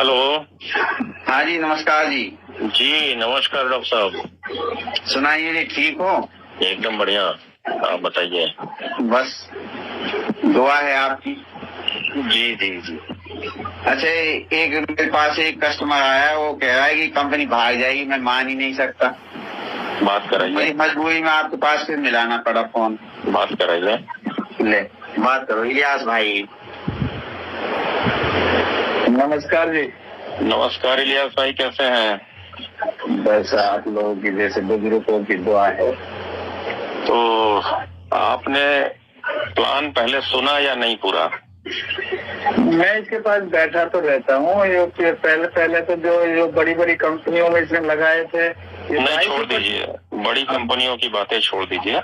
Hello. हाँ जी, नमस्कार जी। जी नमस्कार डॉक्टर साहब। सुनाइए जी, ठीक हो? एकदम बढ़िया, आप बताइए। बस दुआ है आपकी। जी जी जी। अच्छा, एक मेरे पास एक कस्टमर आया, वो कह रहा है कि कंपनी भाग जाएगी, मैं मान ही नहीं सकता। बात कराइए। बड़ी मजबूरी में आपके पास फिर मिलाना पड़ा फोन। बात कराइए। ले बात करो। इलियास भाई, नमस्कार जी। नमस्कार इलियास भाई, कैसे हैं? बस आप लोगों की जैसे बुजुर्गों की दुआ है। तो आपने प्लान पहले सुना या नहीं पूरा? मैं इसके पास बैठा तो रहता हूँ। ये पहले तो जो बड़ी बड़ी कंपनियों में इसने लगाए थे, नहीं, छोड़ दीजिए, बड़ी कंपनियों की बातें छोड़ दीजिए,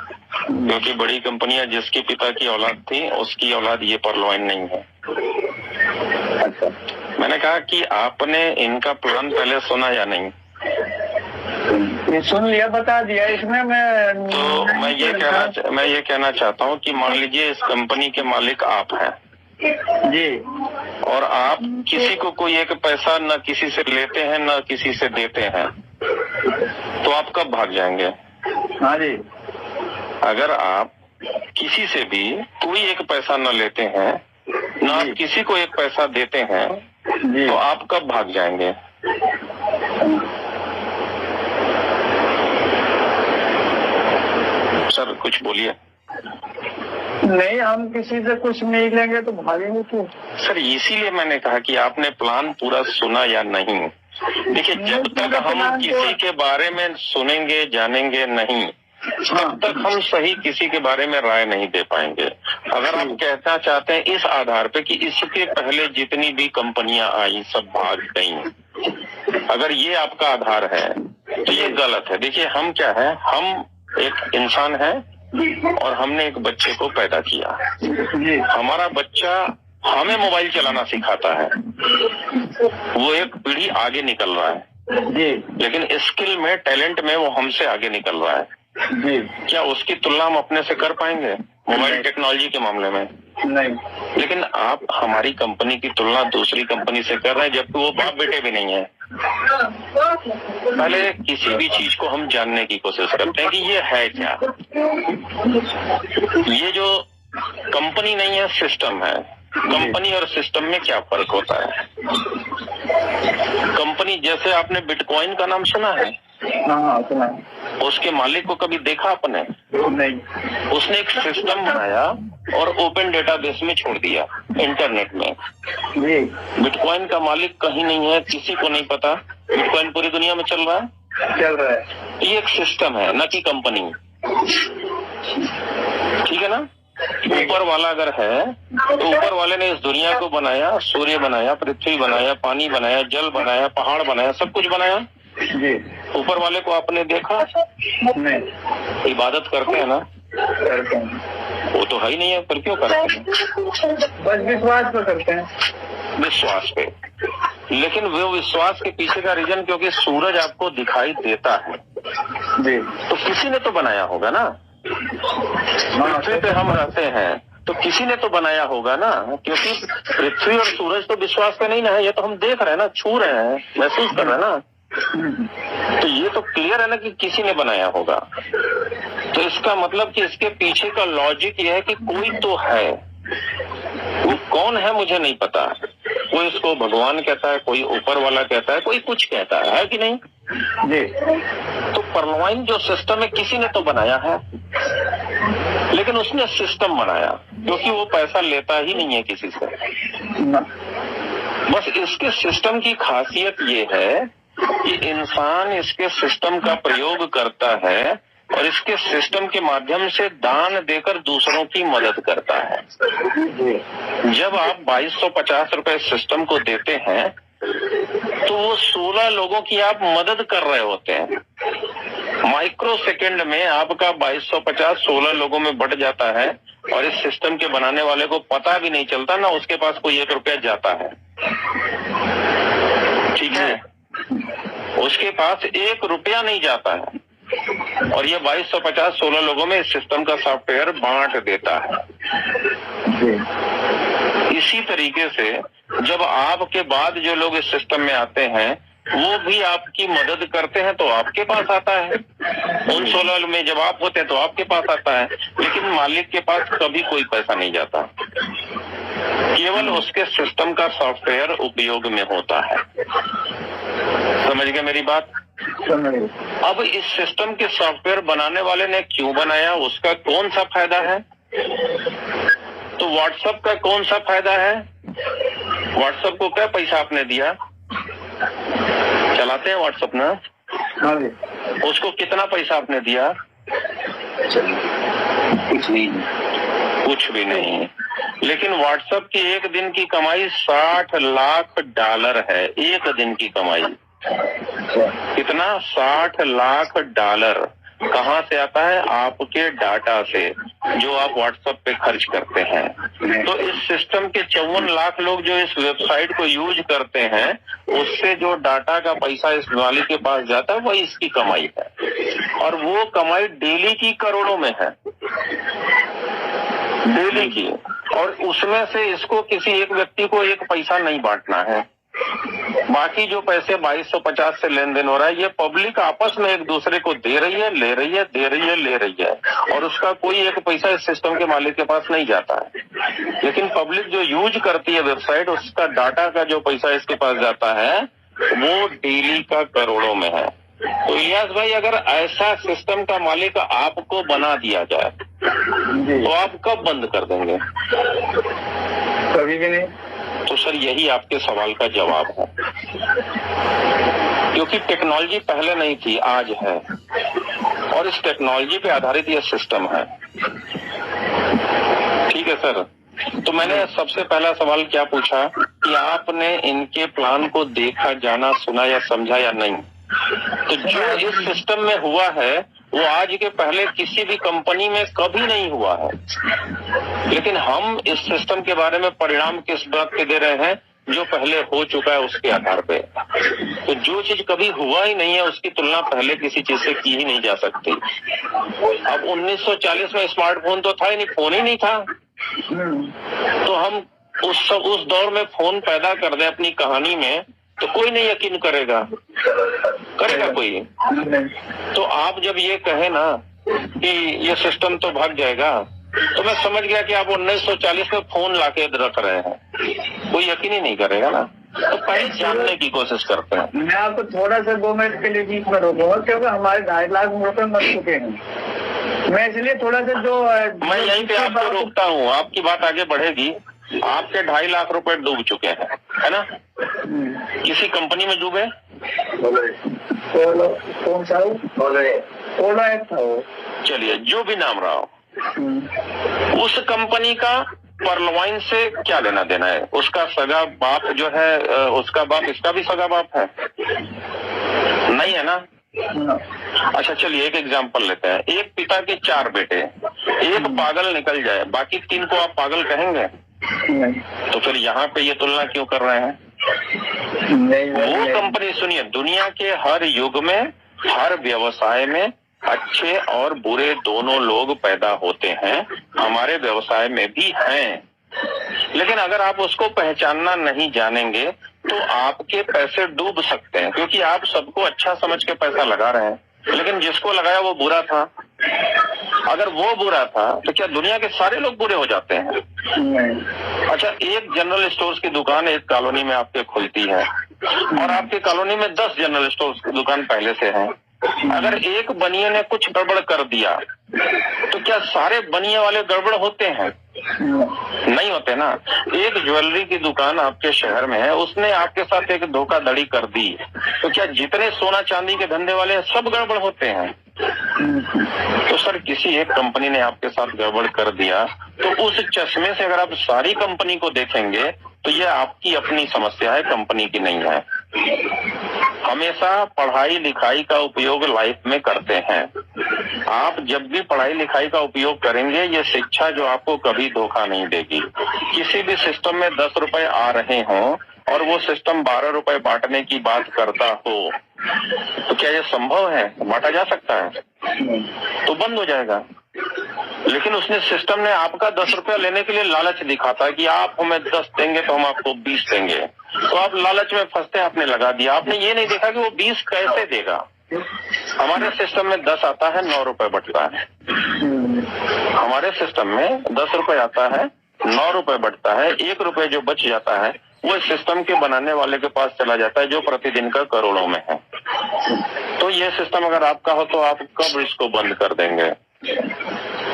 क्योंकि बड़ी कंपनियां जिसके पिता की औलाद थी उसकी औलाद ये परलवाइन नहीं है। अच्छा, मैंने कहा कि आपने इनका प्लान पहले सुना या नहीं? ये सुन लिया, बता दिया इसमें। मैं ये कहना चाहता हूँ कि मान लीजिए इस कंपनी के मालिक आप हैं जी, और आप किसी को कोई एक पैसा न किसी से लेते हैं न किसी से देते हैं, तो आप कब भाग जाएंगे? हाँ जी। अगर आप किसी से भी कोई एक पैसा न लेते हैं न आप किसी को एक पैसा देते हैं, तो आप कब भाग जाएंगे? सर कुछ बोलिए। नहीं, हम किसी से कुछ नहीं लेंगे तो भागेंगे क्यों? सर इसीलिए मैंने कहा कि आपने प्लान पूरा सुना या नहीं। देखिए, जब तक हम किसी के बारे में सुनेंगे जानेंगे नहीं, तब तक हम सही किसी के बारे में राय नहीं दे पाएंगे। अगर आप कहना चाहते हैं इस आधार पे कि इसके पहले जितनी भी कंपनियां आई सब भाग गई, अगर ये आपका आधार है तो ये गलत है। देखिए, हम क्या है, हम एक इंसान है और हमने एक बच्चे को पैदा किया। हमारा बच्चा हमें मोबाइल चलाना सिखाता है, वो एक पीढ़ी आगे निकल रहा है जी, लेकिन स्किल में, टैलेंट में वो हमसे आगे निकल रहा है जी। क्या उसकी तुलना हम अपने से कर पाएंगे मोबाइल टेक्नोलॉजी के मामले में? नहीं। लेकिन आप हमारी कंपनी की तुलना दूसरी कंपनी से कर रहे हैं, जबकि वो बाप बेटे भी नहीं है। पहले किसी भी चीज को हम जानने की कोशिश करते हैं कि ये है क्या। ये जो कंपनी नहीं है, सिस्टम है। कंपनी और सिस्टम में क्या फर्क होता है? कंपनी, जैसे आपने बिटकॉइन का नाम सुना है? हाँ, सुना है। उसके मालिक को कभी देखा आपने? नहीं। उसने एक सिस्टम बनाया और ओपन डेटाबेस में छोड़ दिया, इंटरनेट में। जी। बिटकॉइन का मालिक कहीं नहीं है, किसी को नहीं पता। बिटकॉइन पूरी दुनिया में चल रहा है। ये एक सिस्टम है, न कि कंपनी। ठीक है ना? ऊपर वाला अगर है तो ऊपर वाले ने इस दुनिया को बनाया, सूर्य बनाया, पृथ्वी बनाया, पानी बनाया, जल बनाया, पहाड़ बनाया, सब कुछ बनाया जी। ऊपर वाले को आपने देखा? नहीं। इबादत करते हैं ना? करते हैं। वो तो है ही नहीं है, फिर क्यों करते हैं? बस विश्वास पे करते हैं। विश्वास पे। लेकिन वो विश्वास के पीछे का रीजन, क्योंकि सूरज आपको दिखाई देता है जी, तो किसी ने तो बनाया होगा ना। पृथ्वी पे हम रहते हैं तो किसी ने तो बनाया होगा ना, क्योंकि पृथ्वी और सूरज तो विश्वास पे नहीं ना है, ये तो हम देख रहे हैं ना, छू रहे हैं, महसूस कर रहे हैं ना। तो ये तो क्लियर है ना कि किसी ने बनाया होगा। तो इसका मतलब कि इसके पीछे का लॉजिक ये है कि कोई तो है। वो कौन है मुझे नहीं पता। कोई इसको भगवान कहता है, कोई ऊपर वाला कहता है, कोई कुछ कहता है कि नहीं जी। तो परलवाइन जो सिस्टम है, किसी ने तो बनाया है, लेकिन उसने सिस्टम बनाया, क्योंकि वो पैसा लेता ही नहीं है किसी से। बस इसके सिस्टम की खासियत ये है कि इंसान इसके सिस्टम का प्रयोग करता है और इसके सिस्टम के माध्यम से दान देकर दूसरों की मदद करता है। जब आप 2250 रुपए सिस्टम को देते हैं तो वो 16 लोगों की आप मदद कर रहे होते हैं। माइक्रो सेकंड में आपका 2250 16 लोगों में बढ़ जाता है और इस सिस्टम के बनाने वाले को पता भी नहीं चलता ना उसके पास कोई 1 रुपया जाता है। ठीक है, उसके पास 1 रुपया नहीं जाता है और ये 2250 16 लोगों में इस सिस्टम का सॉफ्टवेयर बांट देता है। इसी इसी तरीके से जब आपके बाद जो लोग इस सिस्टम में आते हैं वो भी आपकी मदद करते हैं तो आपके पास आता है। उन 16 में जब आप होते हैं तो आपके पास आता है, लेकिन मालिक के पास कभी कोई पैसा नहीं जाता, केवल उसके सिस्टम का सॉफ्टवेयर उपयोग में होता है। समझ गए मेरी बात? अब इस सिस्टम के सॉफ्टवेयर बनाने वाले ने क्यों बनाया, उसका कौन सा फायदा है? तो व्हाट्सएप का कौन सा फायदा है? व्हाट्सएप को क्या पैसा आपने दिया? चलाते हैं व्हाट्सएप ना? हाँ जी। उसको कितना पैसा आपने दिया? कुछ भी नहीं। लेकिन व्हाट्सएप की एक दिन की कमाई $60 लाख है। एक दिन की कमाई कितना? $60 लाख। कहाँ से आता है? आपके डाटा से, जो आप व्हाट्सएप पे खर्च करते हैं। तो इस सिस्टम के 54 लाख लोग जो इस वेबसाइट को यूज करते हैं, उससे जो डाटा का पैसा इस मालिक के पास जाता है वही इसकी कमाई है। और वो कमाई डेली की करोड़ों में है, डेली की। और उसमें से इसको किसी एक व्यक्ति को एक पैसा नहीं बांटना है। बाकी जो पैसे 2250 से लेन देन हो रहा है, ये पब्लिक आपस में एक दूसरे को दे रही है, ले रही है, दे रही है, ले रही है, और उसका कोई एक पैसा इस सिस्टम के मालिक के पास नहीं जाता है। लेकिन पब्लिक जो यूज करती है वेबसाइट, उसका डाटा का जो पैसा इसके पास जाता है वो डेली का करोड़ों में है। तो इलियास भाई, अगर ऐसा सिस्टम का मालिक आपको बना दिया जाए तो आप कब बंद कर देंगे? कभी भी नहीं। तो सर यही आपके सवाल का जवाब है, क्योंकि टेक्नोलॉजी पहले नहीं थी, आज है, और इस टेक्नोलॉजी पे आधारित यह सिस्टम है। ठीक है सर। तो मैंने सबसे पहला सवाल क्या पूछा कि आपने इनके प्लान को देखा, जाना, सुना या समझा या नहीं? तो जो इस सिस्टम में हुआ है वो आज के पहले किसी भी कंपनी में कभी नहीं हुआ है। लेकिन हम इस सिस्टम के बारे में परिणाम किस बात के दे रहे हैं? जो पहले हो चुका है उसके आधार पे। तो जो चीज कभी हुआ ही नहीं है उसकी तुलना पहले किसी चीज से की ही नहीं जा सकती। अब 1940 में स्मार्टफोन तो था ही नहीं, फोन ही नहीं था। तो हम उस दौर में फोन पैदा कर दें अपनी कहानी में तो कोई नहीं यकीन करेगा, करेगा कोई? तो आप जब ये कहे ना कि ये सिस्टम तो भाग जाएगा, तो मैं समझ गया कि आप 1940 में फोन लाके रख रहे हैं, कोई यकीन ही नहीं करेगा ना। तो पहले जानने की कोशिश करते हैं। मैं आपको थोड़ा सा 2 मिनट के लिए बीच में रोकूंगा, क्योंकि हमारे 2.5 लाख रुपए मर चुके हैं। मैं इसलिए थोड़ा सा मैं यहीं पे आपको रोकता हूँ, आपकी बात आगे बढ़ेगी। आपके 2.5 लाख रुपए डूब चुके हैं, है ना? किसी कंपनी में डूबे? कौन सा? ओला था वो। चलिए, जो भी नाम रहा हो, उस कंपनी का परलवाइन से क्या लेना देना है? उसका सगा बाप जो है, उसका बाप इसका भी सगा बाप है? नहीं है ना? अच्छा चलिए एक एग्जांपल लेते हैं। एक पिता के 4 बेटे, एक पागल निकल जाए, बाकी 3 को आप पागल कहेंगे? नहीं। तो फिर यहाँ पे ये तुलना क्यों कर रहे हैं? वो कंपनी, सुनिए, दुनिया के हर युग में, हर व्यवसाय में अच्छे और बुरे दोनों लोग पैदा होते हैं, हमारे व्यवसाय में भी हैं। लेकिन अगर आप उसको पहचानना नहीं जानेंगे तो आपके पैसे डूब सकते हैं, क्योंकि आप सबको अच्छा समझ के पैसा लगा रहे हैं, लेकिन जिसको लगाया वो बुरा था। अगर वो बुरा था तो क्या दुनिया के सारे लोग बुरे हो जाते हैं? अच्छा, एक जनरल स्टोर्स की दुकान एक कॉलोनी में आपके खुलती है और आपके कॉलोनी में 10 जनरल स्टोर्स की दुकान पहले से है। अगर एक बनिए ने कुछ गड़बड़ कर दिया तो क्या सारे बनिए वाले गड़बड़ होते हैं? नहीं होते ना। एक ज्वेलरी की दुकान आपके शहर में है, उसने आपके साथ एक धोखाधड़ी कर दी, तो क्या जितने सोना चांदी के धंधे वाले हैं सब गड़बड़ होते हैं? तो सर, किसी एक कंपनी ने आपके साथ गड़बड़ कर दिया तो उस चश्मे से अगर आप सारी कंपनी को देखेंगे तो ये आपकी अपनी समस्या है, कंपनी की नहीं है। हमेशा पढ़ाई लिखाई का उपयोग लाइफ में करते हैं। आप जब भी पढ़ाई लिखाई का उपयोग करेंगे, ये शिक्षा जो आपको कभी धोखा नहीं देगी। किसी भी सिस्टम में 10 रुपए आ रहे हों और वो सिस्टम 12 रुपए बांटने की बात करता हो, तो क्या ये संभव है? बांटा जा सकता है? तो बंद हो जाएगा। लेकिन उसने सिस्टम ने आपका 10 रुपया लेने के लिए लालच दिखाता है कि आप हमें 10 देंगे तो हम आपको 20 देंगे, तो आप लालच में फंसते हैं, आपने लगा दिया। आपने ये नहीं देखा कि वो 20 कैसे देगा। हमारे सिस्टम में 10 आता है, 9 रुपए बचता है। हमारे सिस्टम में 10 रुपए आता है, 9 रुपए बचता है। 1 रुपए जो बच जाता है वो सिस्टम के बनाने वाले के पास चला जाता है, जो प्रतिदिन का करोड़ों में है। तो ये सिस्टम अगर आपका हो तो आप कब इसको बंद कर देंगे?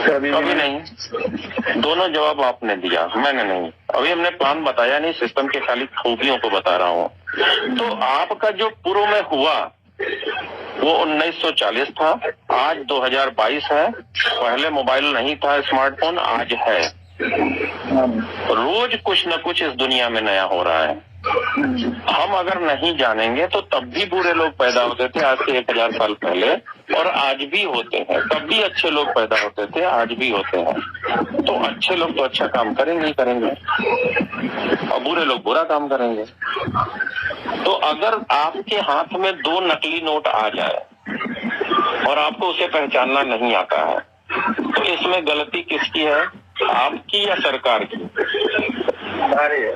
कभी नहीं। दोनों जवाब आपने दिया, मैंने नहीं। अभी हमने प्लान बताया नहीं, सिस्टम के खाली खूबियों को बता रहा हूँ। तो आपका जो पूर्व में हुआ वो 1940 था, आज 2022 है। पहले मोबाइल नहीं था, स्मार्टफोन आज है। रोज कुछ न कुछ इस दुनिया में नया हो रहा है। हम अगर नहीं जानेंगे तो तब भी बुरे लोग पैदा होते थे आज से 1000 साल पहले, और आज भी होते हैं। तब भी अच्छे लोग पैदा होते थे, आज भी होते हैं। तो अच्छे लोग तो अच्छा काम करेंगे ही करेंगे और बुरे लोग बुरा काम करेंगे। तो अगर आपके हाथ में 2 नकली नोट आ जाए और आपको उसे पहचानना नहीं आता है, तो इसमें गलती किसकी है, आपकी या सरकार की? अरे,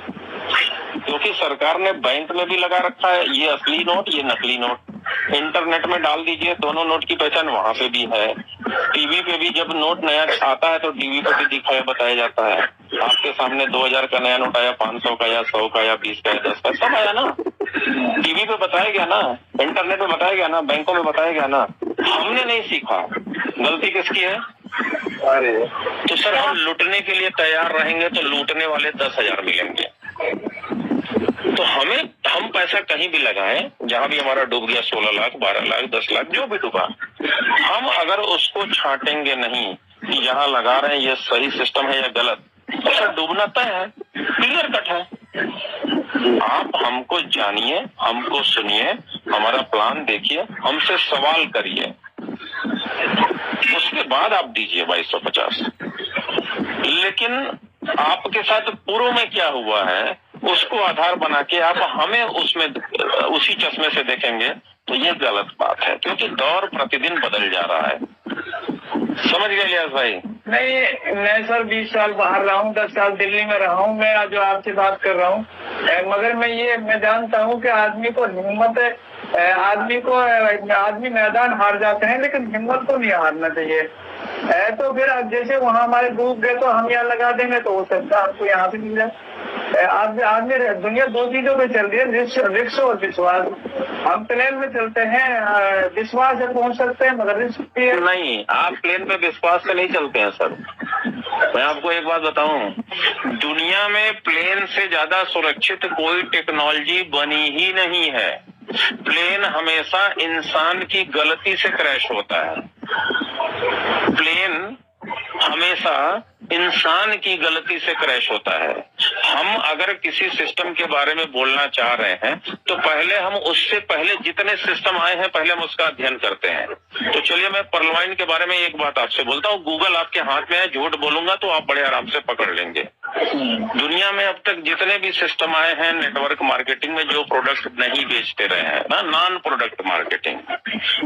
क्योंकि सरकार ने बैंक में भी लगा रखा है ये असली नोट, ये नकली नोट। इंटरनेट में डाल दीजिए, दोनों नोट की पहचान वहां पे भी है। टीवी पे भी जब नोट नया आता है तो टीवी पे भी दिखाया बताया जाता है। आपके सामने 2000 का नया नोट आया, 500 का या 100 का या 20 का या 10 का, सब आया ना। टीवी पे बताया गया ना, इंटरनेट पे बताया गया ना, बैंकों में बताया गया ना। हमने नहीं सीखा, गलती किसकी है? अरे, तो सर हम लूटने के लिए तैयार रहेंगे तो लूटने वाले 10,000 मिलेंगे। तो हम पैसा कहीं भी लगाएं, जहां भी हमारा डूब गया 16 लाख, 12 लाख, 10 लाख, जो भी डूबा, हम अगर उसको छांटेंगे नहीं कि जहां लगा रहे हैं ये सही सिस्टम है या गलत, तो सर डूबना तय है, क्लियर कट है। आप हमको जानिए, हमको सुनिए, हमारा प्लान देखिए, हमसे सवाल करिए, उसके बाद आप दीजिए 2250। लेकिन आपके साथ पूर्व में क्या हुआ है उसको आधार बना के आप हमें उसमें उसी चश्मे से देखेंगे तो ये गलत बात है, क्योंकि दौर प्रतिदिन बदल जा रहा है। समझ गए इलियास भाई? नहीं सर, 20 साल बाहर रहा हूँ, 10 साल दिल्ली में रहा हूँ मैं, जो आपसे बात कर रहा हूँ। मगर मैं जानता हूँ कि आदमी को हिम्मत है, आदमी मैदान हार जाते हैं, लेकिन हिम्मत को नहीं हारना चाहिए। तो फिर जैसे वहाँ हमारे डूब गए तो हम यहाँ लगा देंगे तो हो सकता है आपको यहाँ से मिल जाए। आदमी दुनिया 2 चीजों पे चल रही है, रिस्क और विश्वास। हम प्लेन में चलते हैं, विश्वास से पहुंच सकते हैं, मगर रिस्क भी है। नहीं, आप प्लेन पे विश्वास से नहीं चलते हैं सर। मैं आपको एक बात बताऊं, दुनिया में प्लेन से ज्यादा सुरक्षित कोई टेक्नोलॉजी बनी ही नहीं है। प्लेन हमेशा इंसान की गलती से क्रैश होता है। प्लेन हमेशा इंसान की गलती से क्रैश होता है। हम अगर किसी सिस्टम के बारे में बोलना चाह रहे हैं तो पहले हम उससे पहले जितने सिस्टम आए हैं पहले हम उसका अध्ययन करते हैं। तो चलिए मैं पर्लवाइन के बारे में एक बात आपसे बोलता हूँ। गूगल आपके हाथ में है, झूठ बोलूंगा तो आप बड़े आराम से पकड़ लेंगे। दुनिया में अब तक जितने भी सिस्टम आए हैं नेटवर्क मार्केटिंग में, जो प्रोडक्ट नहीं बेचते रहे हैं ना, नॉन प्रोडक्ट मार्केटिंग,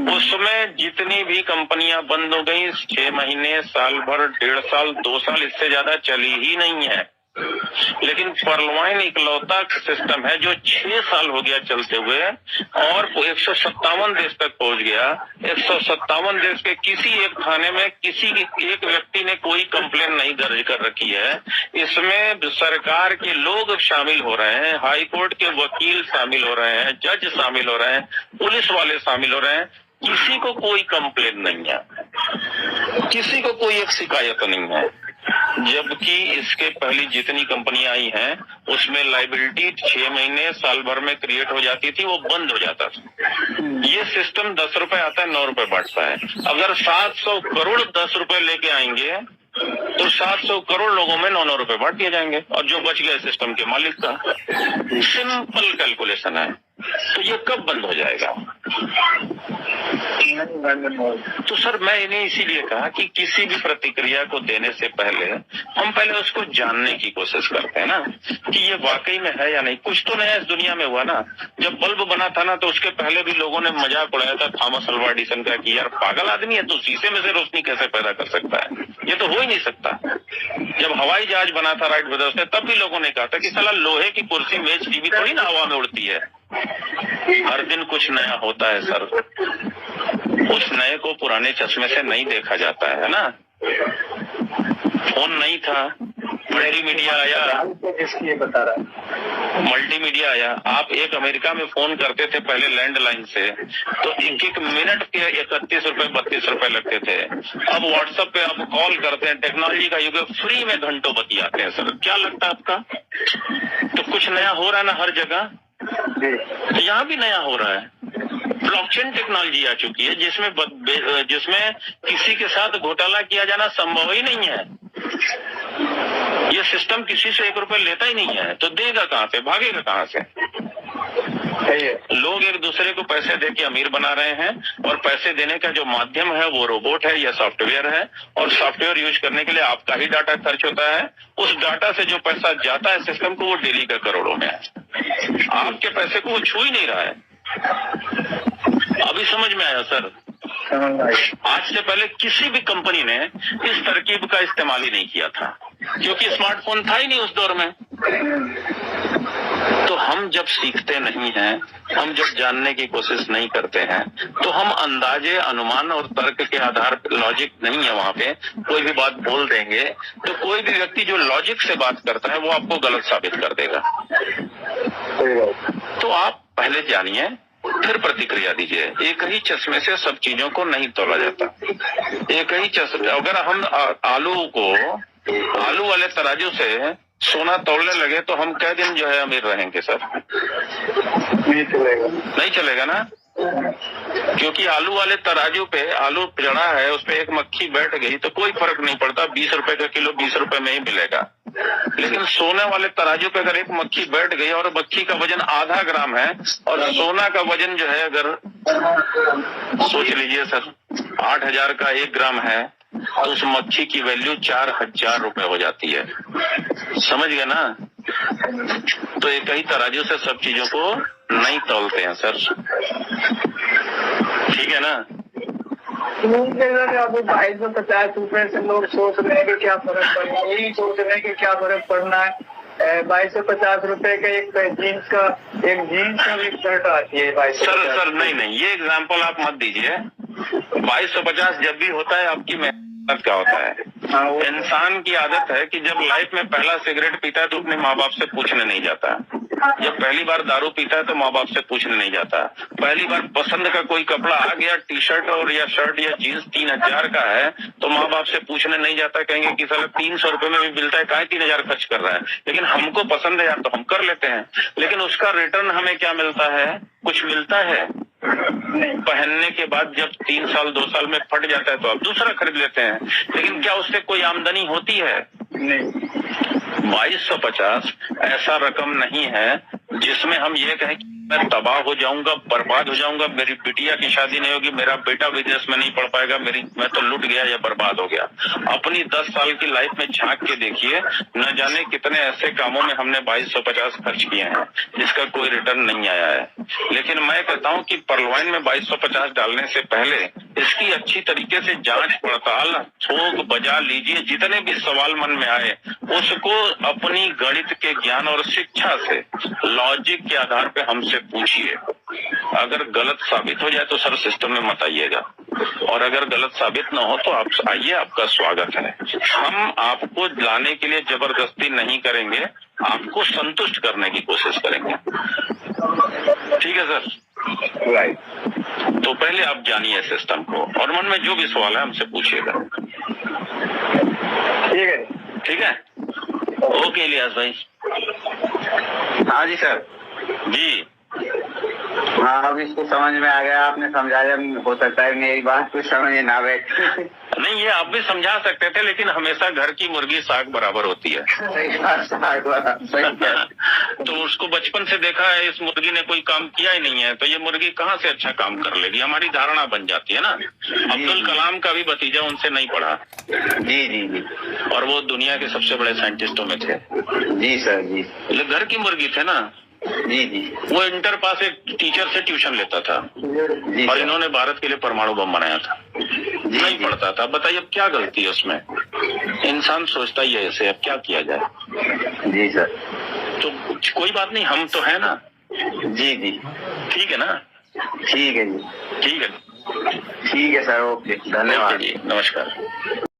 उसमें जितनी भी कंपनियां बंद हो गई, 6 महीने, साल भर, 1.5 साल, 2 साल, इससे ज्यादा चली ही नहीं है। लेकिन पर्लवाइन इकलौता सिस्टम है जो 6 साल हो गया चलते हुए और 157 देश तक पहुंच गया। 157 देश के किसी एक थाने में किसी एक व्यक्ति ने कोई कंप्लेन नहीं दर्ज कर रखी है। इसमें सरकार के लोग शामिल हो रहे हैं, हाई कोर्ट के वकील शामिल हो रहे हैं, जज शामिल हो रहे हैं, पुलिस वाले शामिल हो रहे हैं। किसी को कोई कंप्लेन नहीं है, किसी को कोई एक शिकायत नहीं है। जबकि इसके पहले जितनी कंपनियां आई हैं उसमें लाइबिलिटी 6 महीने, साल भर में क्रिएट हो जाती थी, वो बंद हो जाता था। ये सिस्टम 10 रुपए आता है, 9 रुपए बांटता है। अगर 700 करोड़ 10 रुपए लेके आएंगे तो 700 करोड़ लोगों में 9 रुपए बांट दिए जाएंगे और जो बच गया सिस्टम के मालिक का। सिंपल कैलकुलेशन है। तो ये कब बंद हो जाएगा? तो सर मैं इन्हें इसीलिए कहा कि किसी भी प्रतिक्रिया को देने से पहले हम पहले उसको जानने की कोशिश करते हैं ना कि ये वाकई में है या नहीं। कुछ तो नया इस दुनिया में हुआ ना। जब बल्ब बना था ना तो उसके पहले भी लोगों ने मजाक उड़ाया था थॉमस अल्वा एडिसन का कि यार पागल आदमी है, तो शीशे में से रोशनी कैसे पैदा कर सकता है, ये तो हो ही नहीं सकता। जब हवाई जहाज बना था राइट ब्रदर्स ने, तब भी लोगों ने कहा था कि साला लोहे की कुर्सी मेज टीवी थोड़ी ना हवा में उड़ती है। हर दिन कुछ नया होता है सर। उस नए को पुराने चश्मे से नहीं देखा जाता है ना। फोन नहीं था, मल्टीमीडिया आया, बता रहा मल्टीमीडिया आया। आप एक अमेरिका में फोन करते थे पहले लैंडलाइन से, तो एक मिनट के 31 रुपए 32 रुपए लगते थे। अब व्हाट्सएप पे आप कॉल करते हैं, टेक्नोलॉजी का युग है, फ्री में घंटों बतियाते हैं सर। क्या लगता है आपका? तो कुछ नया हो रहा है ना हर जगह, तो यहाँ भी नया हो रहा है। ब्लॉकचेन टेक्नोलॉजी आ चुकी है जिसमें किसी के साथ घोटाला किया जाना संभव ही नहीं है। ये सिस्टम किसी से 1 रुपए लेता ही नहीं है, तो देगा कहाँ से, भागेगा कहाँ से? लोग एक दूसरे को पैसे देके अमीर बना रहे हैं, और पैसे देने का जो माध्यम है वो रोबोट है या सॉफ्टवेयर है, और सॉफ्टवेयर यूज करने के लिए आपका ही डाटा खर्च होता है। उस डाटा से जो पैसा जाता है सिस्टम को, वो डेली का करोड़ों में है। आपके पैसे को वो छू ही नहीं रहा है। अभी समझ में आया सर? आज से पहले किसी भी कंपनी ने इस तरकीब का इस्तेमाल ही नहीं किया था, क्योंकि स्मार्टफोन था ही नहीं उस दौर में। तो हम जब सीखते नहीं हैं, हम जब जानने की कोशिश नहीं करते हैं, तो हम अंदाजे, अनुमान और तर्क के आधार पर, लॉजिक नहीं है वहां पे, कोई भी बात बोल देंगे, तो कोई भी व्यक्ति जो लॉजिक से बात करता है वो आपको गलत साबित कर देगा। तो आप पहले जानिए, फिर प्रतिक्रिया दीजिए। एक ही चश्मे से सब चीजों को नहीं तोला जाता। एक ही चश्मे, अगर हम आलू वाले तराजू से सोना तोड़ने लगे तो हम कई दिन जो है अमीर रहेंगे सर? नहीं चलेगा ना, क्योंकि आलू वाले तराजू पे आलू जड़ा है, उस पे एक मक्खी बैठ गई तो कोई फर्क नहीं पड़ता, 20 रुपए का किलो 20 रुपए में ही मिलेगा। लेकिन सोने वाले तराजू पे अगर एक मक्खी बैठ गई और मक्खी का वजन आधा ग्राम है, और सोना का वजन जो है, अगर सोच लीजिए सर 8,000 का 1 ग्राम है, तो उस मक्खी की वैल्यू 4,000 रुपए हो जाती है। समझ गए ना? तो एक ही तराजू से सब चीजों को नहीं तौलते हैं सर। ठीक है ना? अब 250 रुपए से लोग सोच रहे हैं कि क्या फर्क पड़ना है, यही सोच रहे हैं कि क्या फर्क पड़ना है। 250 रुपए का एक जीन्स का भी शर्ट आती है 2200। सर नहीं, ये एग्जाम्पल आप मत दीजिए। 2250 जब भी होता है आपकी मेहनत का होता है। इंसान की आदत है कि जब लाइफ में पहला सिगरेट पीता है तो अपने माँ बाप से पूछने नहीं जाता। जब पहली बार दारू पीता है तो माँ बाप से पूछने नहीं जाता। पहली बार पसंद का कोई कपड़ा आ गया, टी शर्ट और या शर्ट या जीन्स 3,000 का है, तो माँ बाप से पूछने नहीं जाता। कहेंगे कि साला 300 रुपए में भी मिलता है, काहे 3,000 खर्च कर रहा है। लेकिन हमको पसंद है यार तो हम कर लेते हैं। लेकिन उसका रिटर्न हमें क्या मिलता है? कुछ मिलता है? पहनने के बाद जब 3 साल 2 साल में फट जाता है तो आप दूसरा खरीद लेते हैं। लेकिन क्या उससे कोई आमदनी होती है? नहीं। 2250 ऐसा रकम नहीं है जिसमें हम ये कहें कि मैं तबाह हो जाऊंगा, बर्बाद हो जाऊंगा, मेरी बिटिया की शादी नहीं होगी, मेरा बेटा विदेश में नहीं पढ़ पाएगा, मैं तो लुट गया या बर्बाद हो गया। अपनी 10 साल की लाइफ में झांक के देखिए, न जाने कितने ऐसे कामों में हमने 2250 खर्च किए हैं जिसका कोई रिटर्न नहीं आया है। लेकिन मैं कहता हूं कि परलवाइन में 2250 डालने से पहले इसकी अच्छी तरीके से जांच पड़ताल, थोक बजा लीजिए। जितने भी सवाल मन में आए उसको अपनी गणित के ज्ञान और शिक्षा से, लॉजिक के आधार पे हमसे पूछिए। अगर गलत साबित हो जाए तो सर सिस्टम में मत आइएगा, और अगर गलत साबित न हो तो आप आइए, आपका स्वागत है। हम आपको लाने के लिए जबरदस्ती नहीं करेंगे, आपको संतुष्ट करने की कोशिश करेंगे। ठीक है सर? राइट। तो पहले आप जानिए सिस्टम को, और मन में जो भी सवाल है हमसे पूछिएगा। ठीक है? ओके इलियास भाई। हाँ जी सर। जी हाँ, अब इसको समझ में आ गया, आपने समझाया। हो सकता है मेरी बात कुछ समझ में ना बैठे। नहीं, ये आप भी समझा सकते थे, लेकिन हमेशा घर की मुर्गी साग बराबर होती है। सही बात, साग बराबर। तो उसको बचपन से देखा है इस मुर्गी ने कोई काम किया ही नहीं है, तो ये मुर्गी कहाँ से अच्छा काम कर लेगी, हमारी धारणा बन जाती है ना। अब्दुल कलाम का भी भतीजा उनसे नहीं पढ़ा। जी जी जी। और वो दुनिया के सबसे बड़े साइंटिस्टों में थे। जी सर जी। ये घर की मुर्गी थे ना। जी जी। वो इंटर पास एक टीचर से ट्यूशन लेता था जी और सर। इन्होंने भारत के लिए परमाणु बम बनाया था। नहीं पढ़ता था। बताइए अब क्या गलती है उसमें। इंसान सोचता ही है ऐसे, अब क्या किया जाए। जी सर। तो कोई बात नहीं, हम तो है ना। जी जी। ठीक है ना। ठीक है जी। ठीक है। ठीक है सर, ओके, धन्यवाद। जी, नमस्कार।